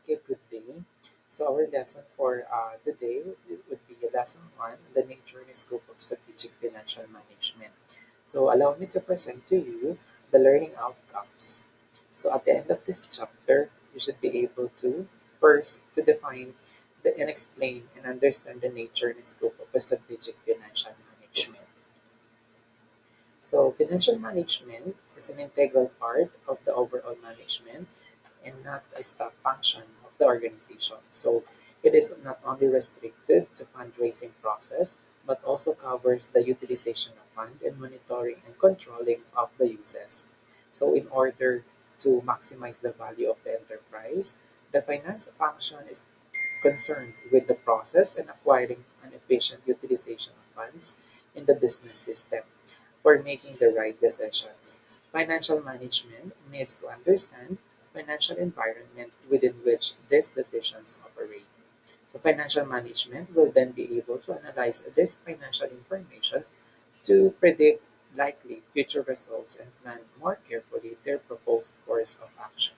Okay, good day. So our lesson for the day would be lesson one, the nature and scope of strategic financial management. So allow me to present to you the learning outcomes. So at the end of this chapter, you should be able to first to define and explain and understand the nature and scope of a strategic financial management. So financial management is an integral part of the overall management and not a staff function of the organization. So it is not only restricted to fundraising process, but also covers the utilization of fund and monitoring and controlling of the uses. So in order to maximize the value of the enterprise, the finance function is concerned with the process and acquiring an efficient utilization of funds in the business system for making the right decisions. Financial management needs to understand financial environment within which these decisions operate. So financial management will then be able to analyze this financial information to predict likely future results and plan more carefully their proposed course of action.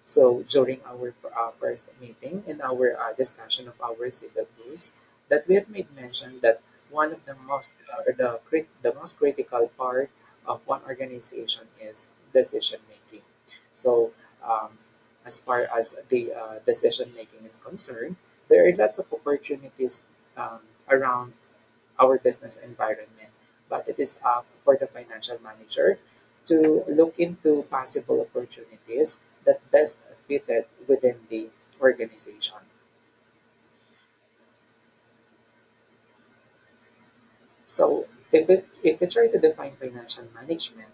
So during our first meeting in our discussion of our syllabus, that we have made mention that one of the the most critical part of one organization is decision making. So as far as the decision making is concerned, there are lots of opportunities around our business environment, but it is up for the financial manager to look into possible opportunities that best fitted within the organization. So if we try to define financial management,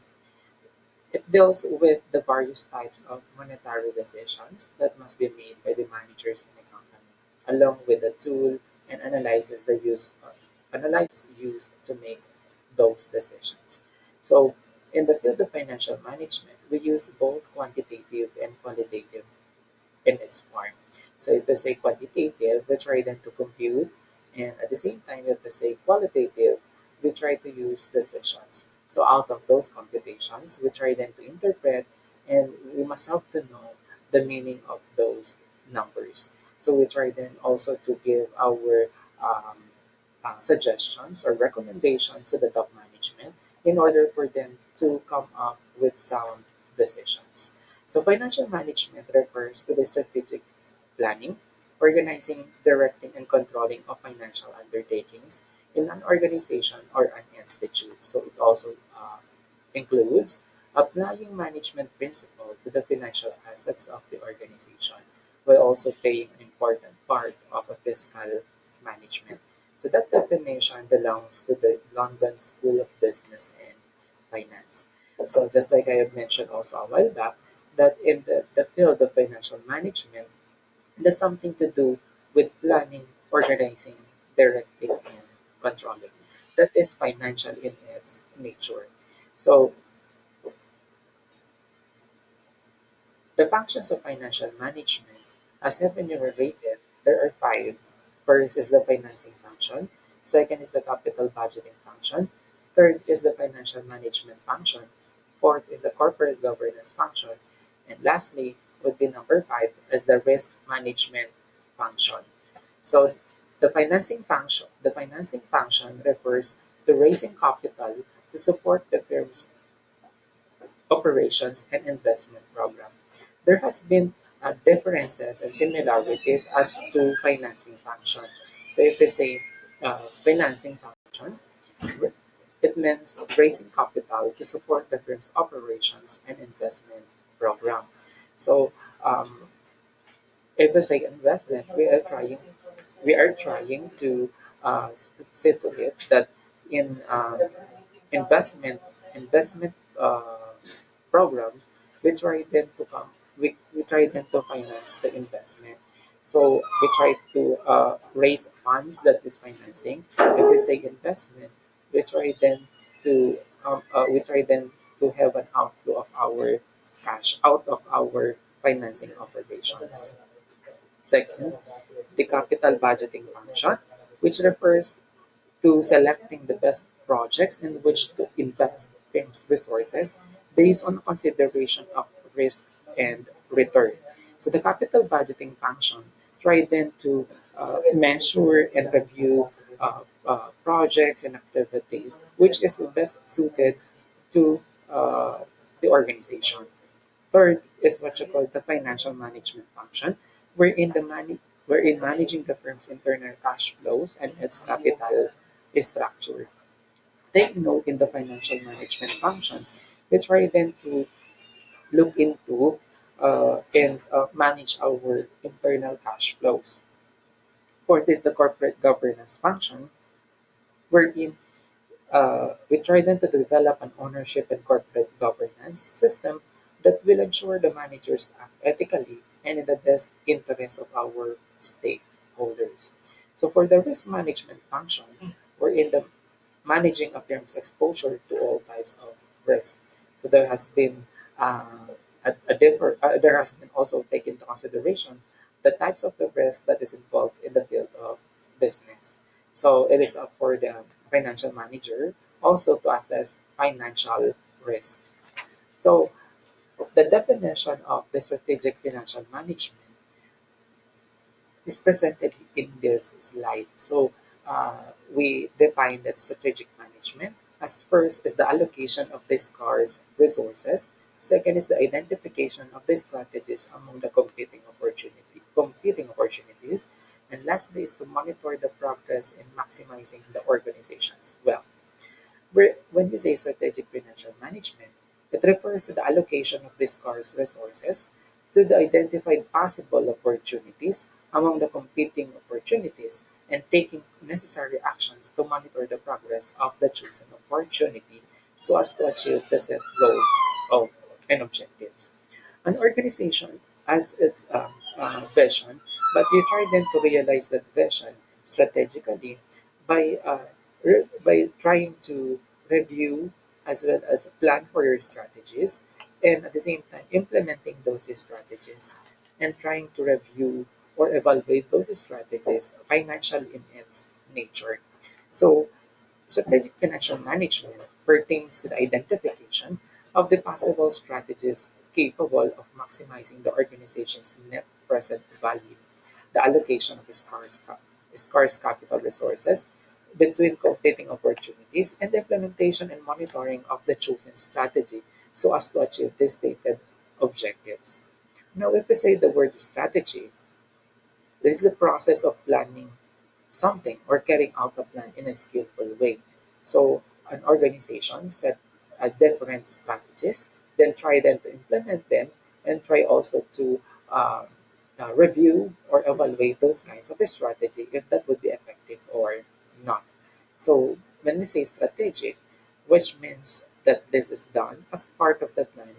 it deals with the various types of monetary decisions that must be made by the managers in a company, along with the tool and analysis used to make those decisions. So, in the field of financial management, we use both quantitative and qualitative in its form. So if we say quantitative, we try then to compute, and at the same time, if we say qualitative, we try to use decisions. So out of those computations, we try then to interpret, and we must have to know the meaning of those numbers. So we try then also to give our um, suggestions or recommendations to the top management in order for them to come up with sound decisions. So financial management refers to the strategic planning, organizing, directing, and controlling of financial undertakings in an organization or an institute. So it also includes applying management principle to the financial assets of the organization, while also playing an important part of a fiscal management. So that definition belongs to the London School of Business and Finance. So just like I have mentioned also a while back, that in the field of financial management, it has something to do with planning, organizing, directing, and controlling. That is financial in its nature. So the functions of financial management, as have been enumerated, there are five. First is the financing function. Second is the capital budgeting function. Third is the financial management function. Fourth is the corporate governance function. And lastly would be number five as the risk management function. So the financing function refers to raising capital to support the firm's operations and investment program. There has been differences and similarities as to financing function. So if we say financing function, it means raising capital to support the firm's operations and investment program. So if we say investment, we are trying to say to it that in investment programs, we try then to come we try then to finance the investment. So we try to raise funds that is financing. If we say investment, we try then to have an outflow of our cash out of our financing operations. Second, the capital budgeting function, which refers to selecting the best projects in which to invest firm's resources based on consideration of risk and return. So the capital budgeting function try then to measure and review projects and activities which is best suited to the organization. Third is what you call the financial management function, wherein wherein managing the firm's internal cash flows and its capital structure. Take note in the financial management function, it's try then to look into and manage our internal cash flows. Fourth is the corporate governance function, wherein we try then to develop an ownership and corporate governance system that will ensure the managers act ethically and in the best interest of our stakeholders. So for the risk management function, we're in the managing a firm's exposure to all types of risk. So there has been there has been also taken into consideration the types of the risk that is involved in the field of business. So it is up for the financial manager also to assess financial risk. So the definition of the strategic financial management is presented in this slide. So we define that strategic management as first is the allocation of the scarce resources. Second is the identification of the strategies among the competing opportunities. And lastly is to monitor the progress in maximizing the organization's wealth. When we say strategic financial management, it refers to the allocation of these scarce resources to the identified possible opportunities among the competing opportunities and taking necessary actions to monitor the progress of the chosen opportunity so as to achieve the set goals of, and objectives. An organization has its vision, but you try then to realize that vision strategically by by trying to review as well as plan for your strategies and at the same time implementing those strategies and trying to review or evaluate those strategies financial in its nature. So strategic financial management pertains to the identification of the possible strategies capable of maximizing the organization's net present value, the allocation of scarce capital resources between competing opportunities, and the implementation and monitoring of the chosen strategy so as to achieve the stated objectives. Now, if we say the word strategy, this is the process of planning something or carrying out a plan in a skillful way. So an organization set different strategies, then try then to implement them, and try also to um, review or evaluate those kinds of a strategy if that would be effective or not. So when we say strategic, which means that this is done as part of the plan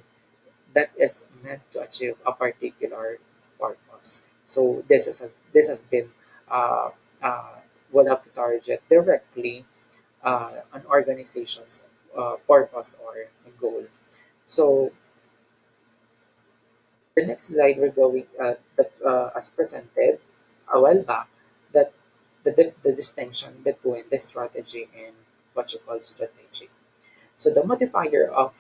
that is meant to achieve a particular purpose. So this has been uh, uh, will have to target directly an organization's purpose or goal. So the next slide we're going as presented a while back that the distinction between the strategy and what you call strategic. So the modifier of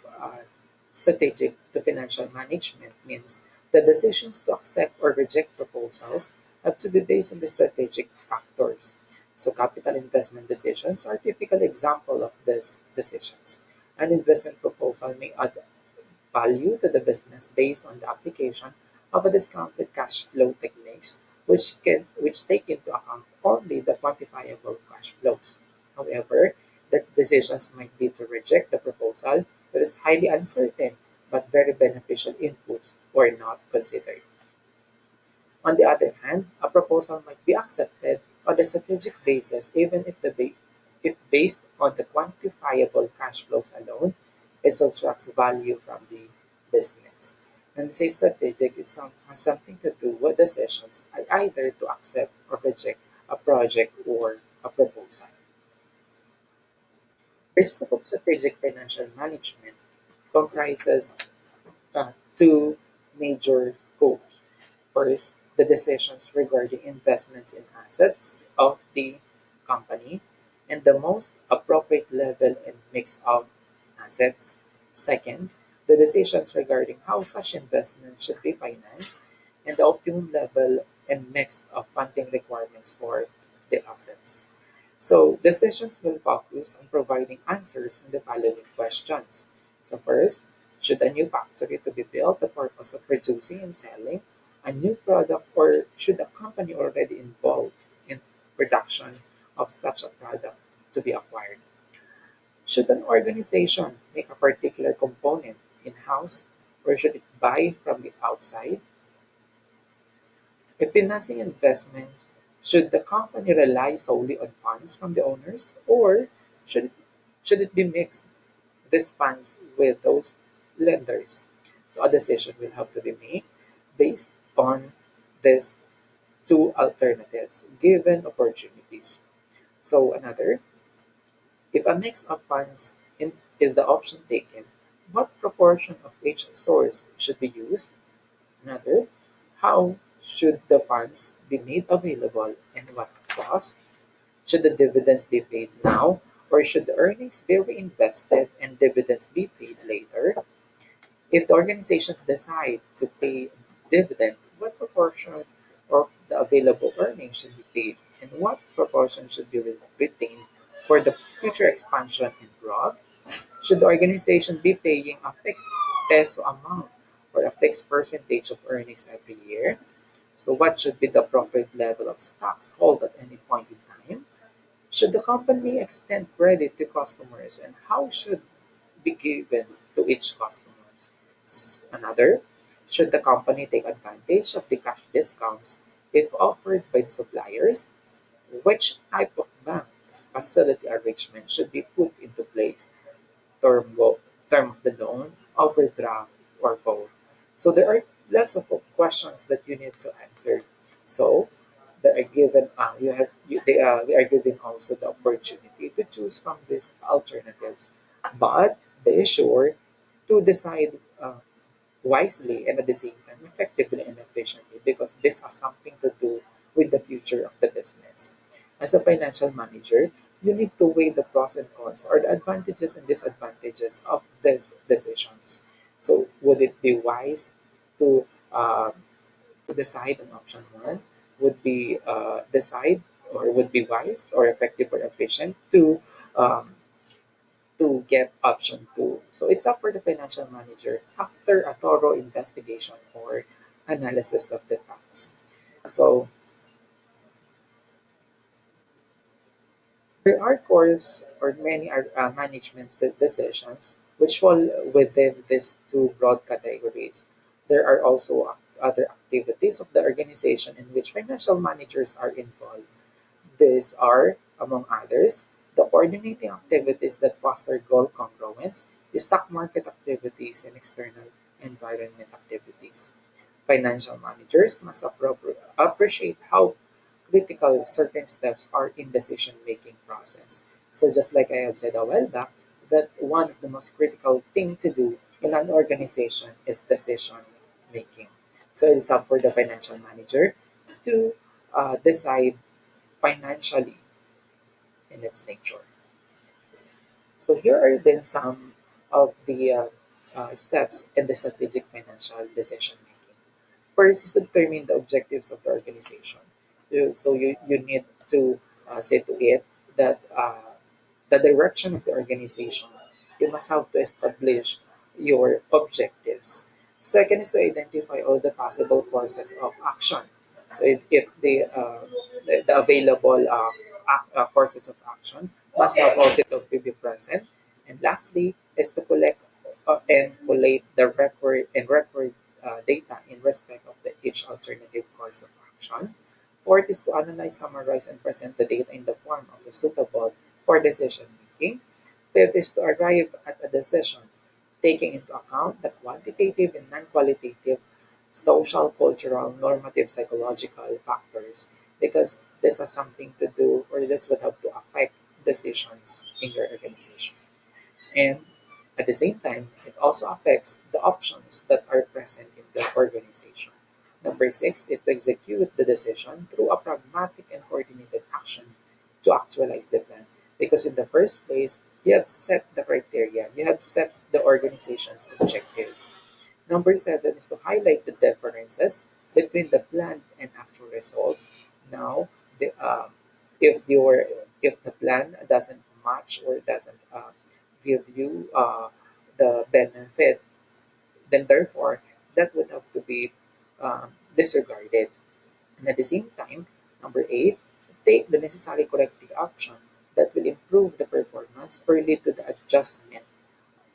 strategic to financial management means the decisions to accept or reject proposals have to be based on the strategic factors. So capital investment decisions are typical example of these decisions. An investment proposal may add value to the business based on the application of a discounted cash flow techniques which take into account only the quantifiable cash flows. However, the decisions might be to reject the proposal that is highly uncertain but very beneficial inputs or not considered. On the other hand, a proposal might be accepted on the strategic basis even if based on the quantifiable cash flows alone, it subtracts value from the business. When we say strategic, has something to do with decisions either to accept or reject a project or a proposal. The scope of strategic financial management comprises two major scopes. First, the decisions regarding investments in assets of the company and the most appropriate level and mix of assets. Second, the decisions regarding how such investment should be financed and the optimum level and mix of funding requirements for the assets. So decisions will focus on providing answers in the following questions. So first, should a new factory to be built the purpose of producing and selling a new product, or should a company already involved in production of such a product to be acquired? Should an organization make a particular component in-house, or should it buy from the outside? If financing investment, should the company rely solely on funds from the owners, or should it, should it be mixed these funds with those lenders? So a decision will have to be made based on these two alternatives given opportunities. So another, if a mix of funds is the option taken, what proportion of each source should be used? Another, how should the funds be made available and what cost? Should the dividends be paid now, or should the earnings be reinvested and dividends be paid later? If the organizations decide to pay dividend, what proportion of the available earnings should be paid, and what proportion should be retained for the future expansion and growth? Should the organization be paying a fixed peso amount or a fixed percentage of earnings every year? So what should be the appropriate level of stocks held at any point in time? Should the company extend credit to customers, and how should be given to each customer? Another, should the company take advantage of the cash discounts if offered by the suppliers? Which type of bank's facility arrangement should be put into place? Term, term of the loan, overdraft, or both? So there are lots of questions that you need to answer. So they are given we are given also the opportunity to choose from these alternatives, but be sure to decide wisely and at the same time effectively and efficiently, because this has something to do with the future of the business. As a financial manager, you need to weigh the pros and cons or the advantages and disadvantages of these decisions. So would it be wise to decide on option one? Would be decide or would be wise or effective or efficient um, to get option two. So it's up for the financial manager after a thorough investigation or analysis of the facts. So there are course or many management decisions which fall within these two broad categories. There are also other activities of the organization in which financial managers are involved. These are, among others, the coordinating activities that foster goal congruence, the stock market activities, and external environment activities. Financial managers must appreciate how critical certain steps are in decision-making process. So just like I have said a while back, that one of the most critical thing to do in an organization is decision making. So it's up for the financial manager to decide financially in its nature. So here are then some of the steps in the strategic financial decision making. First is to determine the objectives of the organization. So you need to say to it that the direction of the organization, you must have to establish your objectives. Second is to identify all the possible courses of action. So if the available courses of action must have also to be present. And lastly is to collect and collate the record data in respect of the each alternative course of action. Fourth is to analyze, summarize, and present the data in the form of a suitable for decision making. Fifth is to arrive at a decision, taking into account the quantitative and non-qualitative social, cultural, normative, psychological factors, because this has something to do or this would have to affect decisions in your organization. And at the same time, it also affects the options that are present in the organization. Number six is to execute the decision through a pragmatic and coordinated action to actualize the plan. Because in the first place, you have set the criteria, you have set the organization's objectives. Number seven is to highlight the differences between the planned and actual results. Now, if your if the plan doesn't match or doesn't give you the benefit, then therefore that would have to be disregarded. And at the same time, number eight, take the necessary corrective action that will improve the performance or lead to the adjustment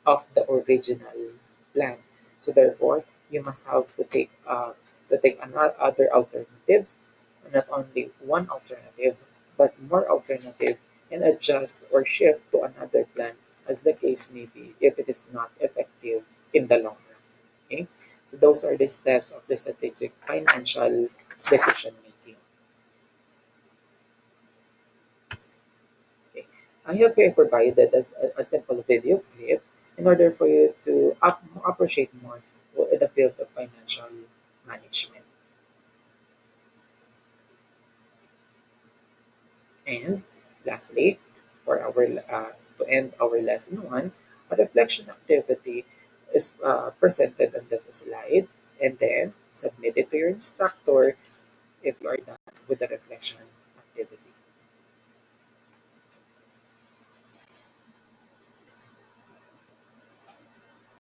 of the original plan. So therefore, you must have to take another other alternatives, not only one alternative, but more alternative, and adjust or shift to another plan as the case may be if it is not effective in the long run. Okay? So those are the steps of the strategic financial decision making. Okay. I have here provided a simple video clip in order for you to appreciate more the field of financial management. And lastly, for our to end our lesson one, a reflection activity is presented on this slide and then submit it to your instructor if you are done with the reflection